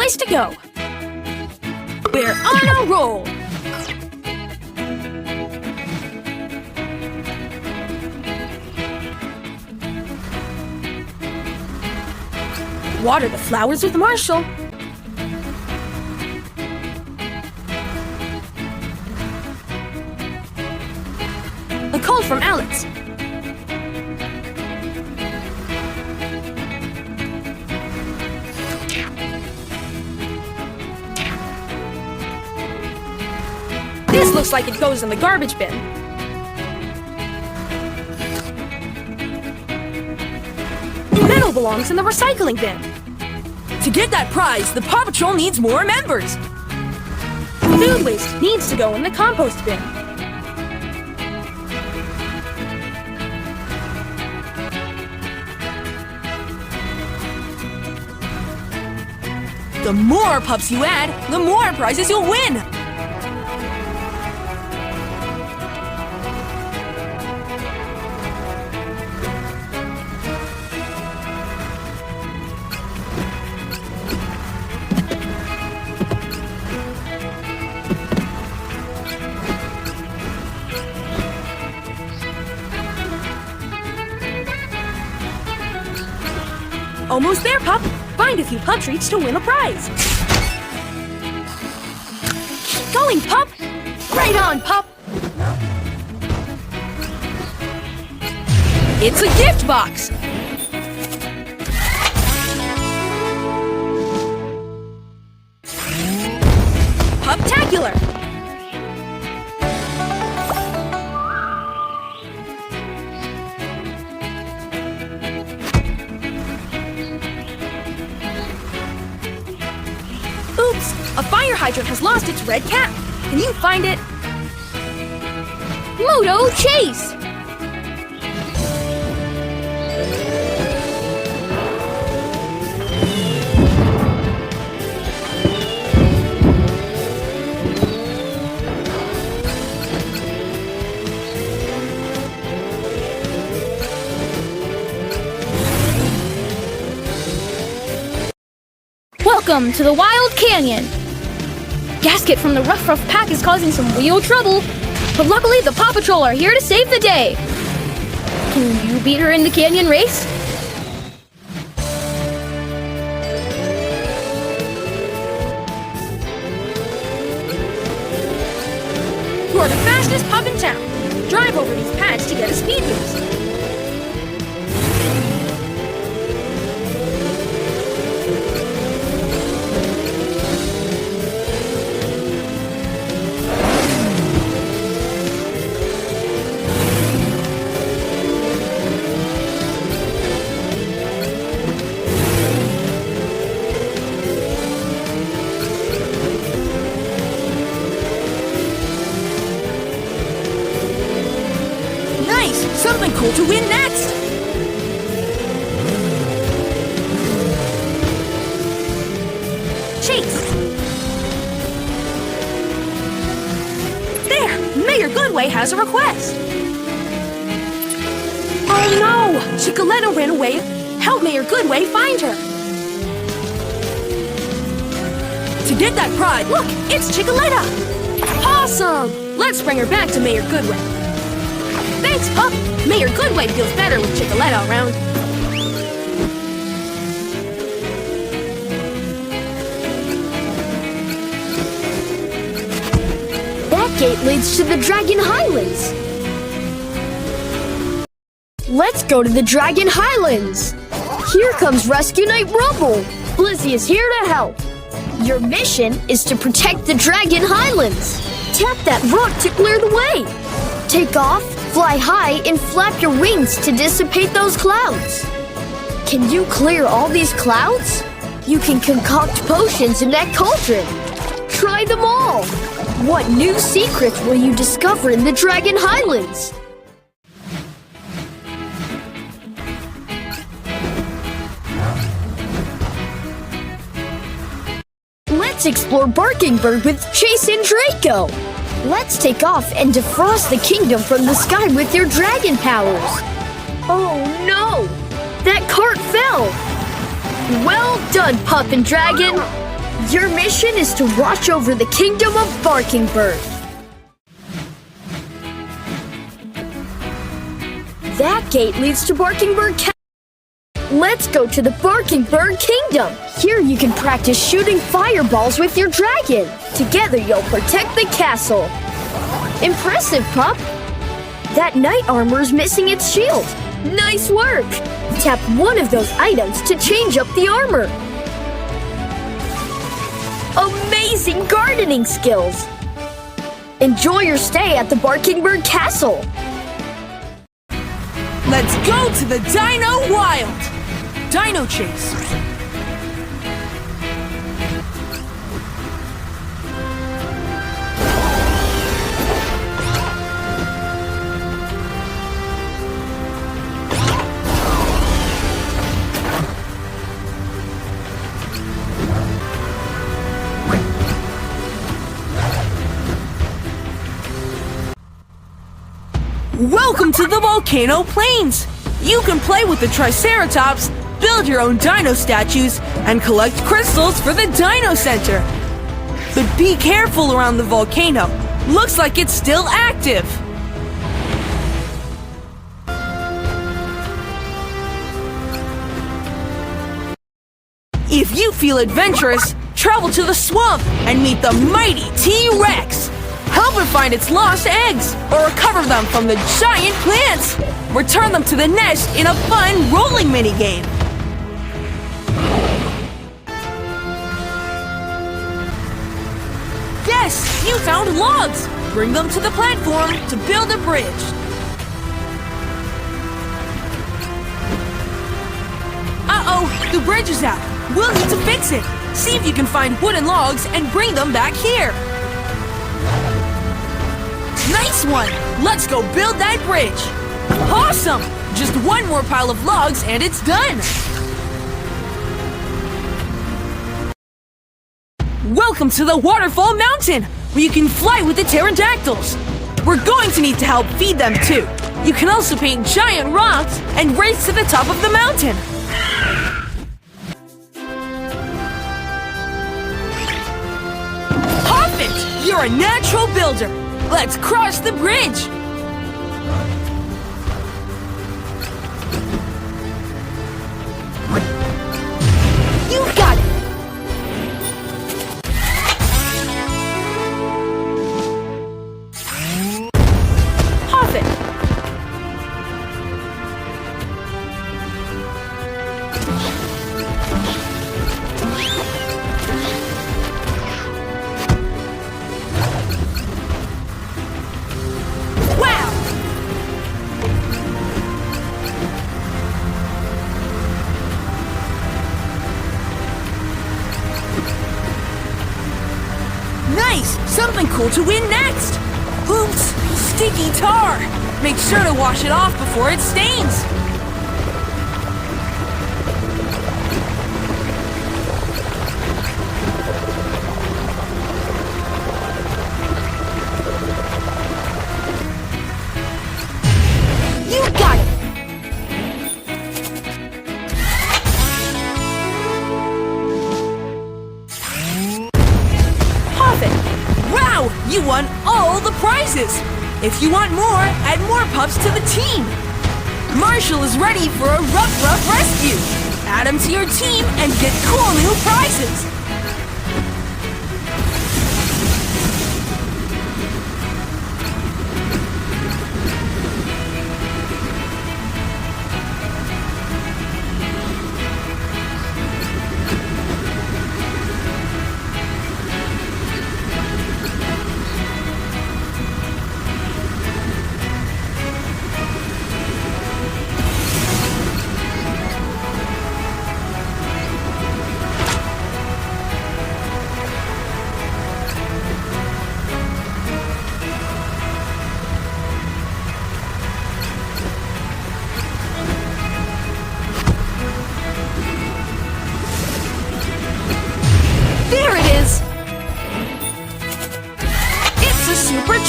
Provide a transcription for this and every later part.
place to go. We're on a roll. Water the flowers with Marshall. A call from Alex. This looks like it goes in the garbage bin. Metal belongs in the recycling bin. To get that prize, the Paw Patrol needs more members. Food waste needs to go in the compost bin. The more pups you add, the more prizes you'll win! Almost there, pup! Find a few pup treats to win a prize! Keep going, pup! Right on, pup! It's a gift box! Puptacular! Oops! A fire hydrant has lost its red cap. Can you find it? Moto Chase! Welcome to the Wild Canyon! Gasket from the Rough Pack is causing some real trouble, but luckily the Paw Patrol are here to save the day! Can you beat her in the canyon race? You're the fastest pup in town! Drive over these pads to get a speed boost! Something cool to win next! Chase! There! Mayor Goodway has a request! Oh no! Chickaletta ran away! Help Mayor Goodway find her! To get that prize, look! It's Chickaletta! Awesome! Let's bring her back to Mayor Goodway! Thanks, pup! Mayor Goodway feels better with Chickaletta around. That gate leads to the Dragon Highlands. Let's go to the Dragon Highlands. Here comes Rescue Knight Rubble. Blizzy is here to help. Your mission is to protect the Dragon Highlands. Tap that rock to clear the way. Take off, fly high, and flap your wings to dissipate those clouds. Can you clear all these clouds? You can concoct potions in that cauldron. Try them all. What new secrets will you discover in the Dragon Highlands? Let's explore Barkingbird with Chase and Draco. Let's take off and defrost the kingdom from the sky with your dragon powers. Oh no! That cart fell! Well done, Pup and Dragon! Your mission is to watch over the kingdom of Barkingbird. That gate leads to Barkingbird Castle. Let's go to the Barkingbird Kingdom. Here you can practice shooting fireballs with your dragon. Together you'll protect the castle. Impressive, pup. That knight armor is missing its shield. Nice work. Tap one of those items to change up the armor. Amazing gardening skills. Enjoy your stay at the Barkingbird Castle. Let's go to the Dino Wild! Dino Chase! Welcome to the Volcano Plains! You can play with the Triceratops, build your own dino statues, and collect crystals for the Dino Center. But be careful around the volcano. Looks like it's still active. If you feel adventurous, travel to the swamp and meet the mighty T-Rex. Help it find its lost eggs, or recover them from the giant plants. Return them to the nest in a fun rolling minigame. Yes, you found logs. Bring them to the platform to build a bridge. Uh-oh, the bridge is out. We'll need to fix it. See if you can find wooden logs and bring them back here. Nice one! Let's go build that bridge! Awesome! Just one more pile of logs and it's done! Welcome to the Waterfall Mountain, where you can fly with the pterodactyls! We're going to need to help feed them too! You can also paint giant rocks and race to the top of the mountain! Perfect! You're a natural builder! Let's cross the bridge! You got it! Perfect! Nice! Something cool to win next! Oops! Sticky tar! Make sure to wash it off before it stains! You got it! Wow! You won all the prizes! If you want more, add more pups to the team! Marshall is ready for a rough rescue! Add him to your team and get cool new prizes!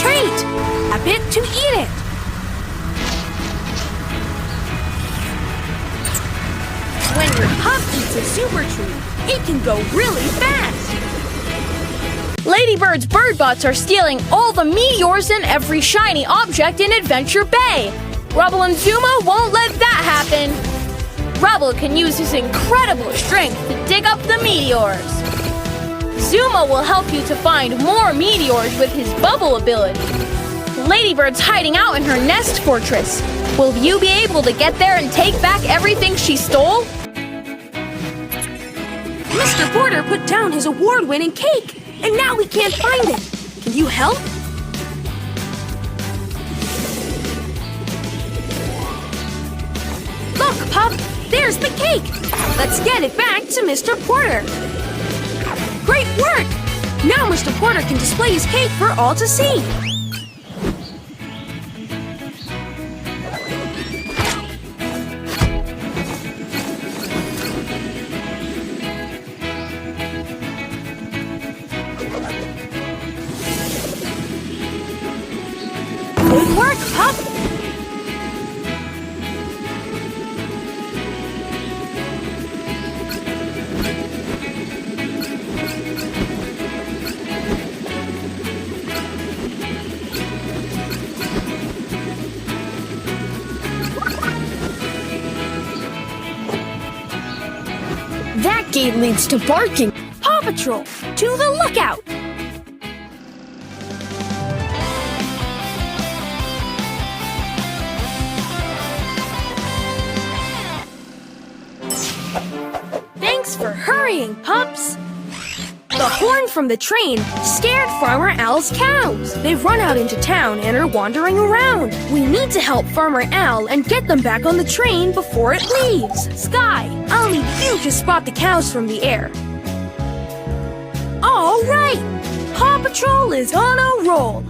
treat! A bit to eat it! When Puff eats a super treat. It can go really fast. Ladybird's birdbots are stealing all the meteors and every shiny object in Adventure Bay. Rubble and Zuma won't let that happen. Rubble can use his incredible strength to dig up the meteors. Zuma will help you to find more meteors with his bubble ability. Ladybird's hiding out in her nest fortress. Will you be able to get there and take back everything she stole? Mr. Porter put down his award-winning cake, and now we can't find it. Can you help? Look, Pup, there's the cake. Let's get it back to Mr. Porter. Great work! Now Mr. Porter can display his cake for all to see. Good work, Pup! That gate leads to barking. Paw Patrol, to the lookout! Thanks for hurrying, pups! The horn from the train scared Farmer Al's cows. They've run out into town and are wandering around. We need to help Farmer Al and get them back on the train before it leaves. Sky, I'll need you to spot the cows from the air. All right! Paw Patrol is on a roll.